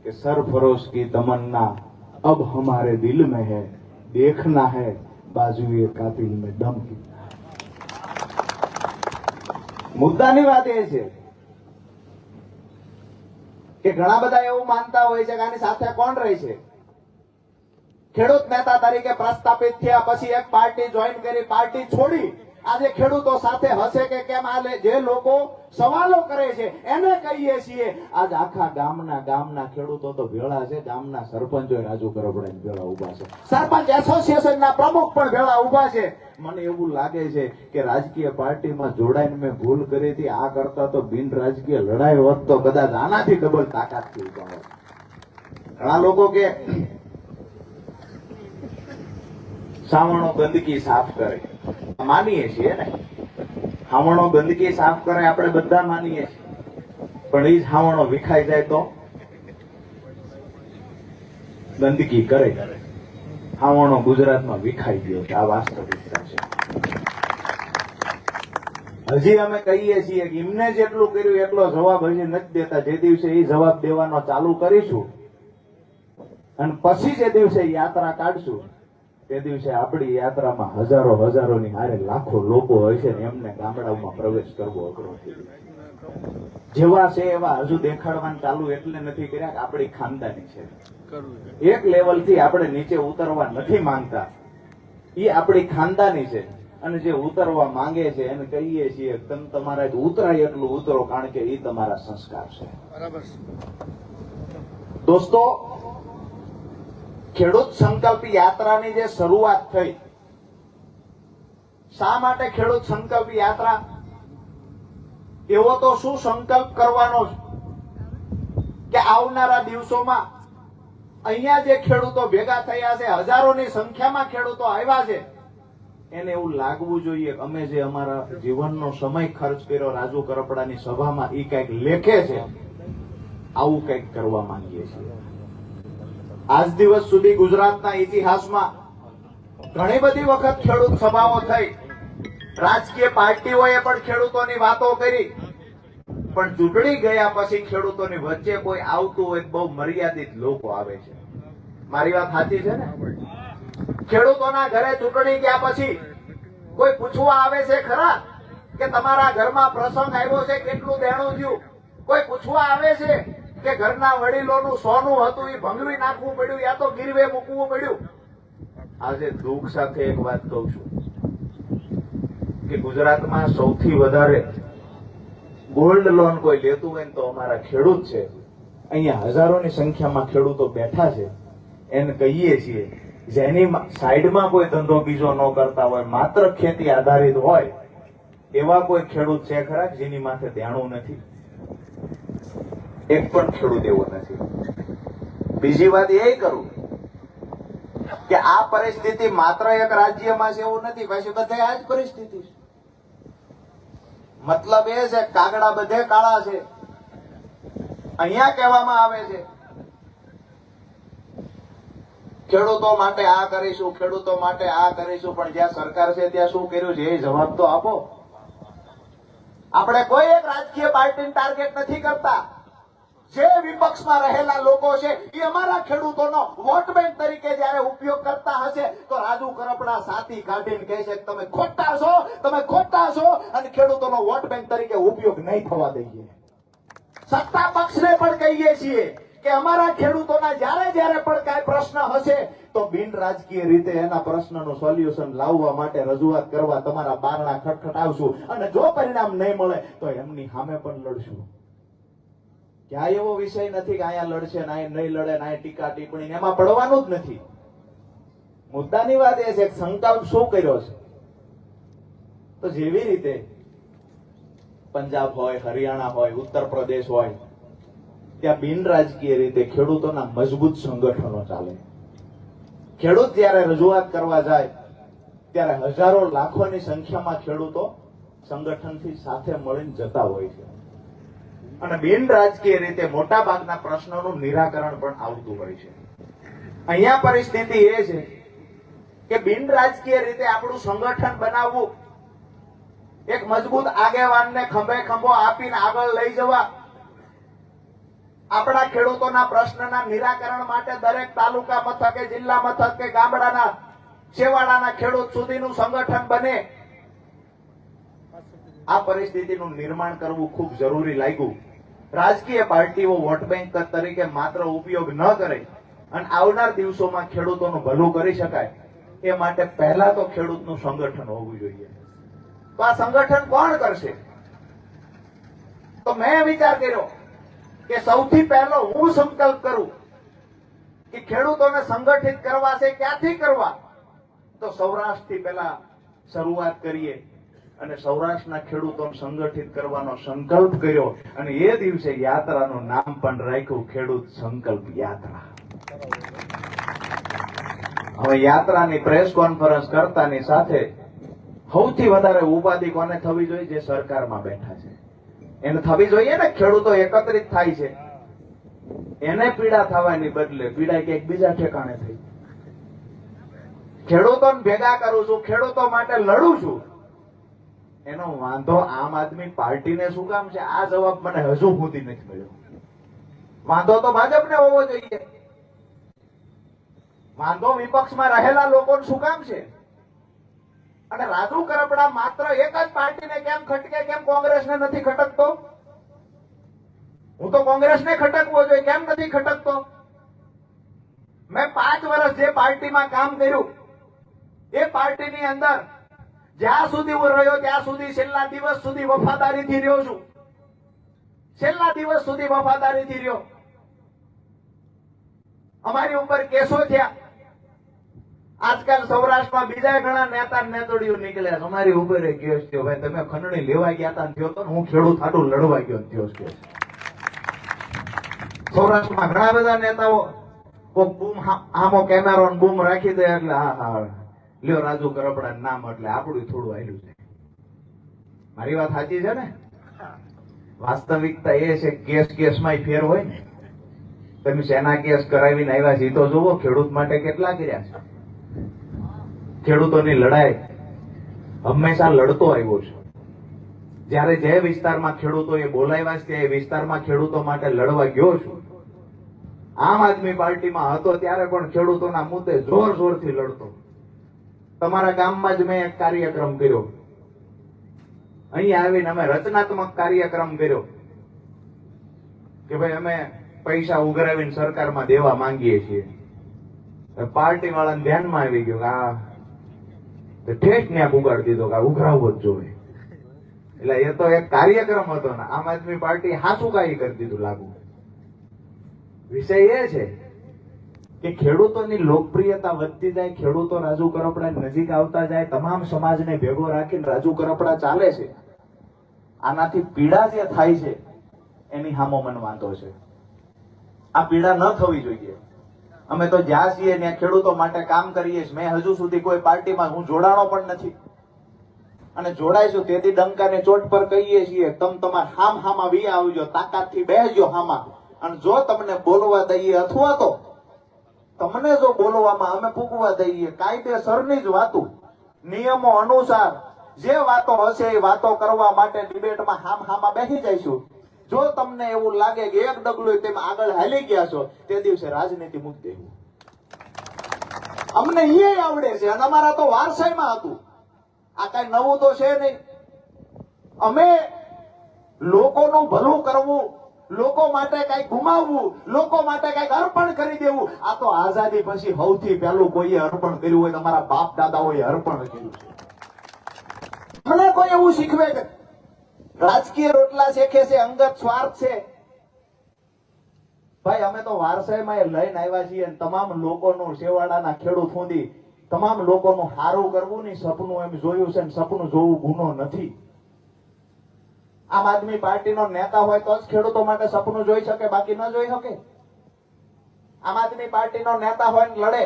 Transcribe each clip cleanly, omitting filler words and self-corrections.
कि सरफरोश की तमन्ना अब हमारे दिल में है, देखना है बाजुए कातिल में दम कितना। मुद्दानी વાત એ છે કે ઘણા બધા એવું માનતા હોય છે કે આની સાથે કોણ રહે છે। ખેડૂત નેતા તરીકે પ્રસ્થાપિત થયા પછી એક પાર્ટી જોઈન કરી, પાર્ટી છોડી આજે ખેડૂતો સાથે હશે કે કેમ, આ જે લોકો સવાલો કરે છે એને કહીએ છીએ આજ આખા ગામના ખેડૂતો તો ભેળા છે, ગામના સરપંચો રાજુ કરપડા ભેળા ઉભા છે, સરપંચ એસોસિએશનના પ્રમુખ પણ ભેળા ઉભા છે। મને એવું લાગે છે કે રાજકીય પાર્ટીમાં જોડાઈને મેં ભૂલ કરી હતી, આ કરતા તો બિન રાજકીય લડાઈ હોત તો કદાચ આનાથી ડબલ તાકાતથી ઉભા હોત। ઘણા લોકો કે સાવણો ગંદકી સાફ કરે, માનીએ છીએ ને, હાવણો ગંદકી સાફ કરે આપણે બધા માનીએ છીએ, પણ એ જ હાવણો વિખાઈ જાય તો ગંદકી કરે। હાવણો ગુજરાતમાં વિખાઈ ગયો છે, આ વાસ્તવિકતા છે। હજી અમે કહીએ છીએ કે એમને જેટલું કર્યું એટલો જવાબ હજી નથી દેતા। જે દિવસે એ જવાબ દેવાનો ચાલુ કરીશું અને પછી જે દિવસે યાત્રા કાઢશું તે દિવસે આપણી યાત્રામાં હજારોની હારે લાખો લોકો હોય છે ને એમને ગામડાઓમાં પ્રવેશ કરવો અઘરો થઈ જાય। જેવા છે એવા હજુ દેખાડવાનું ચાલુ એટલે નથી કર્યા કે આપણી ખાનદાની છે, એક લેવલથી આપણે નીચે ઉતરવા નથી માંગતા, એ આપણી ખાનદાની છે। અને જે ઉતરવા માંગે છે એને કહીએ છીએ તમે તમારા ઉતરાય એટલું ઉતરો, કારણ કે એ તમારા સંસ્કાર છે। બરાબર દોસ્તો, ખેડૂત સંકલ્પ યાત્રાની જે શરૂઆત થઈ, શા માટે ખેડૂત સંકલ્પ યાત્રા? એવો તો શું સંકલ્પ કરવાનો કે આવનારા દિવસોમાં અહીંયા જે ખેડૂતો ભેગા થયા છે, હજારોની સંખ્યામાં ખેડૂતો આવ્યા છે, એને એવું લાગવું જોઈએ કે અમે જે અમારા જીવનનો સમય ખર્ચ કર્યો રાજુ કરપડાની સભામાં એ કઈક લેખે છે, આવું કઈક કરવા માંગીએ છીએ। આજ દિવસ સુધી ગુજરાતના ઇતિહાસમાં ઘણી બધી વખત ખેડૂત સભાઓ થઈ, રાજકીય પાર્ટીઓએ પણ ખેડૂતોની વાતો કરી, પણ ચૂંટણી ગયા પછી ખેડૂતોની વચ્ચે કોઈ આવતું હોય બહુ મર્યાદિત લોકો આવે છે। મારી વાત સાચી છે ને? ખેડૂતોના ઘરે ચૂંટણી ગયા પછી કોઈ પૂછવા આવે છે ખરા કે તમારા ઘરમાં પ્રસંગ આવ્યો છે, કેટલું દેણું થયું? કોઈ પૂછવા આવે છે કે ઘરના વડીલોનું સોનું હતું એ ભંગવી નાખવું પડ્યું યા તો ગીરવે મૂકવું પડ્યું? આજે દુઃખ સાથે એક વાત કહું છું કે ગુજરાતમાં સૌથી વધારે ગોલ્ડ લોન કોઈ લેતું હોય તો અમારા ખેડૂત છે। અહીંયા હજારોની સંખ્યામાં ખેડૂતો બેઠા છે, એને કહીએ છીએ જેની સાઈડમાં કોઈ ધંધો બીજો ન કરતા હોય, માત્ર ખેતી આધારિત હોય, એવા કોઈ ખેડૂત છે ખરા જેની માથે દેણું નથી? એક પણ ખેડૂત એવો નથી। બીજી વાત એ કરું કે આ પરિસ્થિતિ માત્ર એક રાજ્યમાં છે એવું નથી, પછી બધે આ જ પરિસ્થિતિ છે। મતલબ એ છે કાગડા બધે કાળા છે। અહીંયા કહેવામાં આવે છે ખેડૂતો માટે આ કરીશું, ખેડૂતો માટે આ કરીશું, પણ જ્યાં સરકાર છે ત્યાં શું કર્યું છે એ જવાબ તો આપો। આપણે કોઈ એક રાજકીય પાર્ટીને ટાર્ગેટ નથી કરતા, જે વિપક્ષમાં રહેલા લોકો છે એ અમારા ખેડૂતોનો વોટ બેંક તરીકે જયારે ઉપયોગ કરતા હશે તો રાજુ કરપડા સાથી કાઢીને કહે છે તમે ખોટા છો, તમે ખોટા છો, અને ખેડૂતોનો વોટ બેંક તરીકે ઉપયોગ નહીં થવા દઈએ। સત્તા પક્ષને પણ કહીએ છીએ કે અમારા ખેડૂતોના જ્યારે પણ કાંઈ પ્રશ્ન હશે તો બિન રાજકીય રીતે એના પ્રશ્નનું સોલ્યુશન લાવવા માટે રજૂઆત કરવા તમારા બારણા ખટખટાવશું, અને જો પરિણામ નહીં મળે તો એમની સામે પણ લડશું। ક્યાં એવો વિષય નથી કે અહીંયા લડશે ને અહીંયા નહીં લડે ને અહીંયા ટીકા ટિપ્પણી એમાં પડવાનું જ નથી। મુદ્દાની વાત એ છે સંકલ્પ શું કર્યો છે? તો જેવી રીતે પંજાબ હોય, હરિયાણા હોય, ઉત્તર પ્રદેશ હોય, ત્યાં બિન રાજકીય રીતે ખેડૂતોના મજબૂત સંગઠનો ચાલે। ખેડૂત જયારે રજૂઆત કરવા જાય ત્યારે હજારો લાખોની સંખ્યામાં ખેડૂતો સંગઠનથી સાથે મળીને જતા હોય છે, અને બિન રાજકીય રીતે મોટા ભાગના પ્રશ્નોનું નિરાકરણ પણ આવતું હોય છે। અહીંયા પરિસ્થિતિ એ છે કે બિન રાજકીય રીતે આપણું સંગઠન બનાવવું, એક મજબૂત આગેવાનને ખંભે ખંભો આપીને આગળ લઈ જવા, આપણા ખેડૂતોના પ્રશ્નના નિરાકરણ માટે દરેક તાલુકા મથકે, જિલ્લા મથકે, ગામડાના છેવાડાના ખેડૂત સુધીનું સંગઠન બને. આ પરિસ્થિતિનું નિર્માણ કરવું ખૂબ જરૂરી લાગ્યું. રાજકીય પાર્ટીઓ વોટ બેંક તરીકે માત્ર ઉપયોગ ન કરે અને આવનાર દિવસોમાં ખેડૂતોનું ભલું કરી શકાય એ માટે પહેલા તો ખેડૂતનું સંગઠન હોવું જોઈએ. તો આ સંગઠન કોણ કરશે? તો મેં વિચાર કર્યો કે સૌથી પહેલો હું સંકલ્પ કરું કે ખેડૂતોને સંગઠિત કરવા છે. ક્યાંથી કરવા? તો સૌરાષ્ટ્રથી પહેલા શરૂઆત કરીએ અને સૌરાષ્ટ્રના ખેડૂતોને સંગઠિત કરવાનો સંકલ્પ કર્યો અને એ દિવસે યાત્રાનું નામ પણ રાખ્યું ખેડૂત સંકલ્પ યાત્રા. હવે યાત્રાની પ્રેસ કોન્ફરન્સ કરતાની સાથે સૌથી વધારે ઉપાધિ કોને થવી જોઈએ? જે સરકારમાં બેઠા છે એને થવી જોઈએ ને. ખેડૂતો એકત્રિત થાય છે, એને પીડા થવાની બદલે પીડા ક્યાંક બીજા ઠેકાણે થઈ. ખેડૂતોને ભેગા કરું છું, ખેડૂતો માટે લડું છું, એનો વાંધો આમ આદમી પાર્ટીને શું કામ છે? આ જવાબ મને હજુ સુધી નથી મળ્યો. વાંધો તો ભાજપને હોવો જોઈએ. વાંધો વિપક્ષમાં રહેલા લોકોને શું કામ છે? અને રાજુ કરપડા માત્ર એક જ પાર્ટીને કેમ ખટકે, કેમ કોંગ્રેસને નથી ખટકતો? હું તો કોંગ્રેસને ખટકવો જોઈએ, કેમ નથી ખટકતો? મેં 5 વર્ષ જે પાર્ટીમાં કામ કર્યું એ પાર્ટીની અંદર જ્યાં સુધી હું રહ્યો ત્યાં સુધી છેલ્લા દિવસ સુધી વફાદારીથી રહ્યો છું. છેલ્લા દિવસ સુધી વફાદારીથી રહ્યો. અમારી ઉપર કેસો થયા. આજકાલ સૌરાષ્ટ્રમાં બીજા ઘણા નેતા નેતડીઓ નીકળ્યા. અમારી ઉપર કેસ થયો. ભાઈ તમે ખંડણી લેવા ગયા હતા થયો તો હું ખેડૂત હાટું લડવા ગયો થયો છે. સૌરાષ્ટ્રમાં ઘણા બધા નેતાઓ બૂમ આમો કેમેરો બૂમ રાખી દે એટલે હા લ્યો રાજુ કરપડા નામ એટલે આપણું થોડું આયલું છે. મારી વાત સાચી છે ને? વાસ્તવિકતા એ છે કેસમાં ફેર હોય ને. તમે શેના કેસ કરાવીને આવ્યા છે તો જુઓ. ખેડૂત માટે કેટલા કર્યા છે. ખેડૂતોની લડાઈ હંમેશા લડતો આવ્યો છે. જયારે જે વિસ્તારમાં ખેડૂતોએ બોલાવ્યા છે એ વિસ્તારમાં ખેડૂતો માટે લડવા ગયો છું. આમ આદમી પાર્ટીમાં હતો ત્યારે પણ ખેડૂતોના મુદ્દે જોર જોરથી લડતો. તમારા ગામમાં જ મેં એક કાર્યક્રમ કર્યો. અહીં આવીને અમે રચનાત્મક કાર્યક્રમ કર્યો કે ભાઈ અમે પૈસા ઉઘરાવીને સરકારમાં દેવા માંગીએ છીએ. પાર્ટી વાળાને ધ્યાનમાં આવી ગયું કે આ ઠેઠ ન્યા ઉગાડી દીધો કે આ ઉઘરાવવો જ જોઈએ. એટલે એ તો એક કાર્યક્રમ હતો ને. આમ આદમી પાર્ટી હાસુ કાઈ કરી દીધું લાગુ. વિષય એ છે કે ખેડૂતોની લોકપ્રિયતા વધતી જાય, ખેડૂતો રાજુ કરપડા નજીક આવતા જાય, તમામ સમાજને ભેગો રાખીને રાજુ કરપડા ચાલે છે. આનાથી પીડા જે થાય છે એની સામો મને વાંધો છે. આ પીડા ન થવી જોઈએ. અમે તો જ્યાં છીએ ત્યાં ખેડૂતો માટે કામ કરીએ છીએ. મેં હજુ સુધી કોઈ પાર્ટીમાં હું જોડાણો પણ નથી અને જોડાઈશું તેથી ડંકાને ચોટ પર કહીએ છીએ તમારા હામાં વી આવજો, તાકાતથી બેસજો હામાં. અને જો તમને બોલવા દઈએ અથવા તો તમને જો બોલવામાં અમે પૂગવા દઈએ, કાયદેસરની જ વાતો નિયમો અનુસાર જે વાતો હશે એ વાતો કરવા માટે ડિબેટમાં હામાં બેસી જઈશું. જો તમને એવું લાગે કે એક ડગલું તેમ આગળ હાલી ગયા છો તે દિવસે રાજનીતિ મૂકી દેવું. અમને એ આવડે છે અને અમારા તો વારસાઈમાં હતું. આ કઈ નવું તો છે નહીં. અમે લોકોનું ભલું કરવું, લોકો માટે કઈ ગુમાવવું, લોકો માટે કઈક અર્પણ કરી દેવું, આ તો આઝાદી પછી સૌથી પહેલું કોઈએ અર્પણ કર્યું હોય. તમારા બાપ દાદાઓએ અર્પણ કર્યું છે. મને કોઈ એવું શીખવે કે રાજકીય રોટલા શેખે છે, અંગત સ્વાર્થ છે. ભાઈ અમે તો વારસાઈમાં લઈને આવ્યા છીએ. તમામ લોકોનું, છેવાડાના ખેડૂત સુધી તમામ લોકોનું સારું કરવું ની સપનું એમ જોયું છે. સપનું જોવું ગુનો નથી. આમ આદમી પાર્ટીનો નેતા હોય તો જ ખેડૂતો માટે સપનું જોઈ શકે, બાકી ન જોઈ શકે. આમ આદમી પાર્ટીનો નેતા હોય ને લડે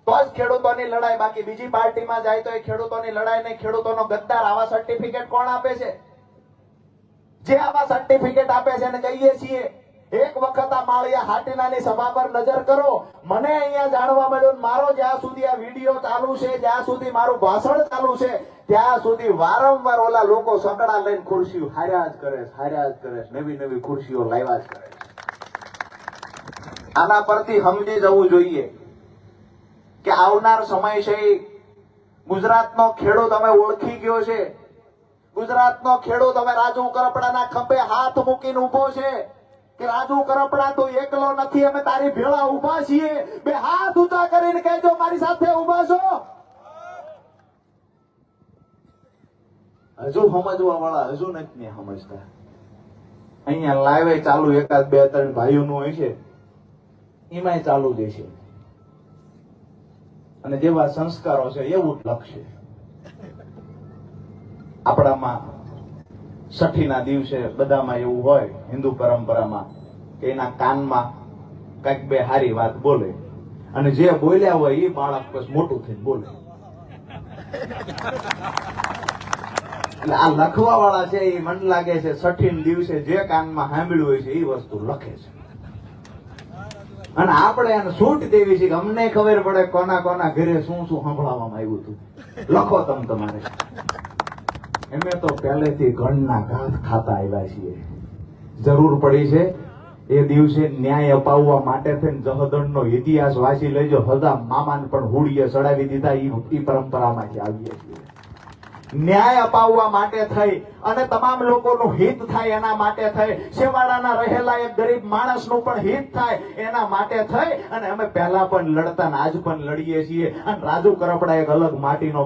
તો જ ખેડૂતોની લડાઈ, બાકી બીજી પાર્ટીમાં જાય તો એ ખેડૂતોની લડાઈ નહીં. ખેડૂતોનો ગદ્દાર. આવા સર્ટિફિકેટ કોણ આપે છે? જે આવા સર્ટિફિકેટ આપે છે ને કહીએ છીએ. એક વખત આ માળિયા હાટીનાની સભા પર નજર કરો. મને અહીંયા જાણવા મળ્યું મારો જ્યાં સુધી આ વિડીયો ચાલુ છે, જ્યાં સુધી મારું ભાષણ ચાલુ છે ત્યાં સુધી વારંવાર ઓલા લોકો સકડા લઈને ખુરશીઓ હાર્યા જ કરે, નવી નવી ખુરશીઓ લાવ્યા જ કરે. આના પરથી સમજી જવું જોઈએ કે આવનાર સમય છે એ ગુજરાતનો ખેડૂત અમે ઓળખી ગયો છે. ગુજરાતનો ખેડૂત અમે રાજુ કરપડાના ખંભે હાથ મૂકીને ઉભો છે કે રાજુ કરપડા તું એકલો નથી, અમે તારી ભેળા ઉભા છીએ. બે હાથ ઊંચા કરીને કહેજો મારી સાથે ઉભા છો. હજુ સમજવા વાળા હજુ નથી સમજતા. અહીંયા લાઈવે ચાલુ એકાદ બે ત્રણ ભાઈઓનું હોય છે, એમાંય ચાલુ જ છે. અને જેવા સંસ્કારો છે એવું જ લખશે. આપણામાં છઠ્ઠીના દિવસે બધામાં એવું હોય હિન્દુ પરંપરામાં કે એના કાનમાં કઈક બે હારી વાત બોલે અને જે બોલ્યા હોય એ બાળક પછી મોટું થઈને બોલે. એટલે આ લખવા વાળા છે એ મને લાગે છે છઠ્ઠી દિવસે જે કાનમાં સાંભળ્યું હોય છે એ વસ્તુ લખે છે. અને આપણે એને છૂટ દેવી છે કે અમને ખબર પડે કોના કોના ઘરે શું શું સંભળાવવામાં આવ્યું હતું. લખો તમે તમારે. એમે તો પહેલેથી ઘણના ઘાત ખાતા આવ્યા છીએ. જરૂર પડી છે એ દિવસે ન્યાય અપાવવા માટે થઈને જહદણનો ઇતિહાસ વાંચી લેજો. હદા મામાને પણ હુડીએ ચડાવી દીધા. એ પરંપરામાંથી આવીએ છીએ. ન્યાય અપાવવા માટે થઈ અને તમામ લોકોનું હિત થાય એના માટે થઈ, છેવાડાના રહેલા એક ગરીબ માણસનું પણ હિત થાય એના માટે થઈ અને અમે પહેલા પણ લડતા ને આજ પણ લડીએ છીએ. અને રાજુ કરપડા એક અલગ માટીનો